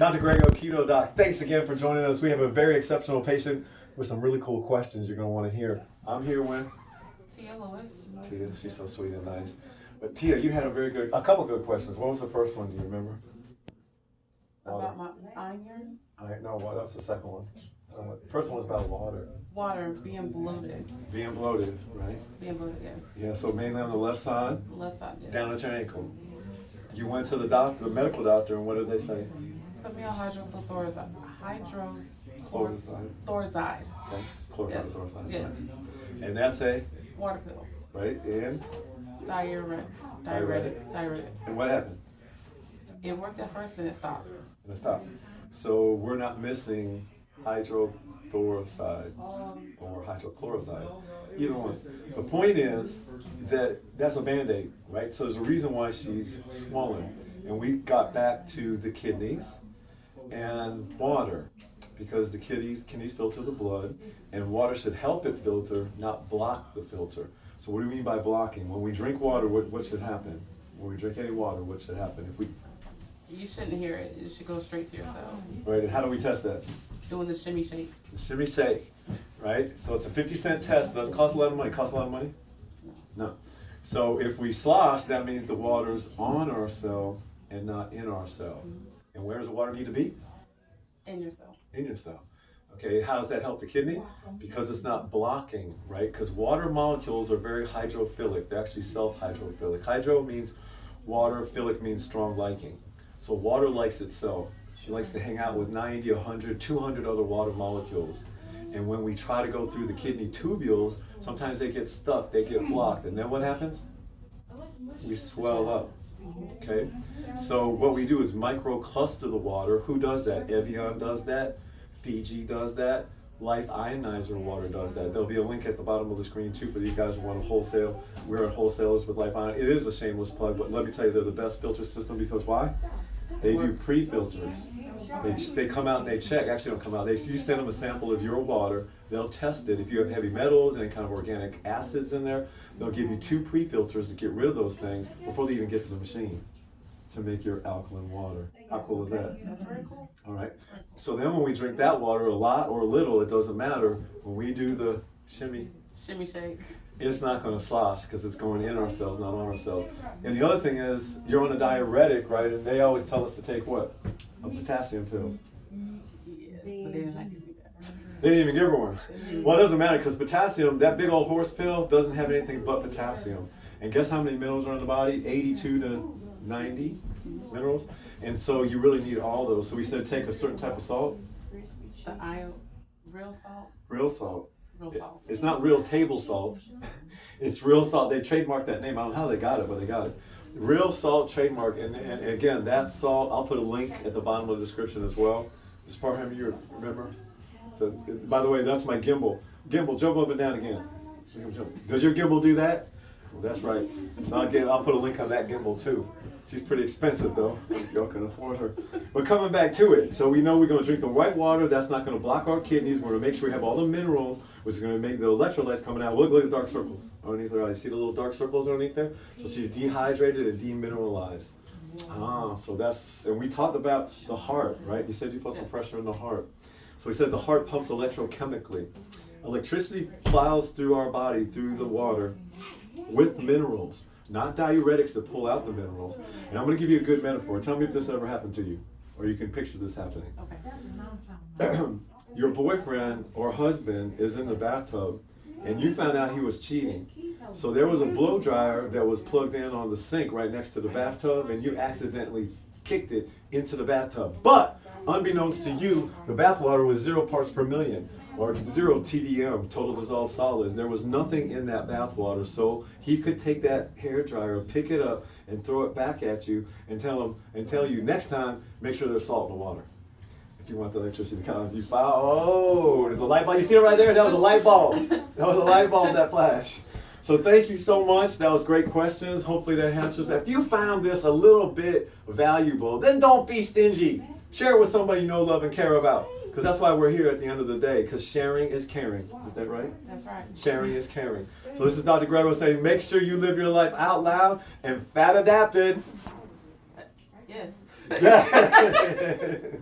Dr. Greg Keto Doc, thanks again for joining us. We have a very exceptional patient with some really cool questions you're going to want to hear. I'm here with Tia Lewis. Tia. She's so sweet and nice. But Tia, you had a couple good questions. What was the first one? Do you remember? About my iron. No, that was the second one. First one was about water. Water, being bloated. Being bloated, right? Being bloated, yes. Yeah, so mainly on the left side, Left side, yes. down at your ankle. You went to the doctor, the medical doctor, and what did they say? Put me on hydrochlorothiazide. Chloroside. Thorazide. Okay. Chloroside, Yes. thorazide. Yes. And that's a, Water pill. right, and Diuretic. and what happened? It worked at first, then it stopped. And it stopped. So we're not missing hydrochloroside or hydrochloroside. Either one. The point is that that's a Band-Aid, right? So there's a reason why she's swollen. And we got back to the kidneys and water, because the kidneys filter the blood, and water should help it filter, not block the filter. So what do we mean by blocking? When we drink water, what should happen? When we drink any water, what should happen? You shouldn't hear it. It should go straight to your cells. Right, and how do we test that? Doing the shimmy shake. The shimmy shake, right? So it's a 50-cent test. Doesn't cost a lot of money. Cost a lot of money? No. So if we slosh, that means the water's on our cell and not in our cell. And where does the water need to be? In your cell. In your cell. Okay, how does that help the kidney? Because it's not blocking, right? Because water molecules are very hydrophilic. They're actually self-hydrophilic. Hydro means water, philic means strong liking. So water likes itself. She likes to hang out with 90, 100, 200 other water molecules. And when we try to go through the kidney tubules, sometimes they get stuck, they get blocked. And then what happens? We swell up, okay? So what we do is microcluster the water. Who does that? Evian does that. Fiji does that. Life Ionizer water does that. There'll be a link at the bottom of the screen too for you guys who want to wholesale. We're at wholesalers with Life Ionizer. It is a shameless plug, but let me tell you, they're the best filter system because why? They do pre-filters. They come out and they check. Actually, don't come out. You send them a sample of your water. They'll test it. If you have heavy metals and any kind of organic acids in there, they'll give you 2 pre-filters to get rid of those things before they even get to the machine to make your alkaline water. How cool is that? That's very cool. All right. So then when we drink that water, a lot or a little, it doesn't matter. When we do the shimmy Shake. it's not going to slosh because it's going in our cells, not on our cells. And the other thing is, you're on a diuretic, right? And they always tell us to take what? A potassium pill. Yes, but they didn't like to do that. They didn't even give her one. Well, it doesn't matter because potassium, that big old horse pill, doesn't have anything but potassium. And guess how many minerals are in the body? 82 to 90 minerals. And so you really need all those. So we said take a certain type of salt. The real salt? Real salt. Real salt. It's not real table salt. It's real salt. They trademarked that name. I don't know how they got it, but they got it. Real salt trademark. And again, that salt, I'll put a link at the bottom of the description as well. Ms. Parham, you remember? By the way, that's my gimbal. Gimbal, jump up and down again. Does your gimbal do that? Well, that's right. So I'll put a link on that gimbal too. She's pretty expensive though, if y'all can afford her. But coming back to it, so we know we're going to drink the right water. That's not going to block our kidneys. We're going to make sure we have all the minerals, which is going to make the electrolytes coming out. Look at the dark circles underneath her eyes. See the little dark circles underneath there? So she's dehydrated and demineralized. So that's, and we talked about the heart, right? You said you felt some pressure in the heart. So we said the heart pumps electrochemically. Electricity plows through our body, through the water, with minerals. Not diuretics to pull out the minerals. And I'm going to give you a good metaphor. Tell me if this ever happened to you, or you can picture this happening. Okay. Your boyfriend or husband is in the bathtub, and you found out he was cheating. So there was a blow dryer that was plugged in on the sink right next to the bathtub, and you accidentally kicked it into the bathtub. But unbeknownst to you, the bathwater was 0 parts per million. Or 0 TDM, total dissolved solids. There was nothing in that bathwater, so he could take that hair dryer, pick it up, and throw it back at you, and tell you next time, make sure there's salt in the water. If you want the electricity to come, you there's a light bulb. You see it right there? That was a light bulb. That was a light bulb that flash. So thank you so much. That was great questions. Hopefully that answers that. If you found this a little bit valuable, then don't be stingy. Share it with somebody you know, love, and care about. Because that's why we're here at the end of the day, because sharing is caring. Is that right? That's right. Sharing is caring. So this is Dr. Gregory saying, make sure you live your life out loud and fat adapted. Yes. Yeah.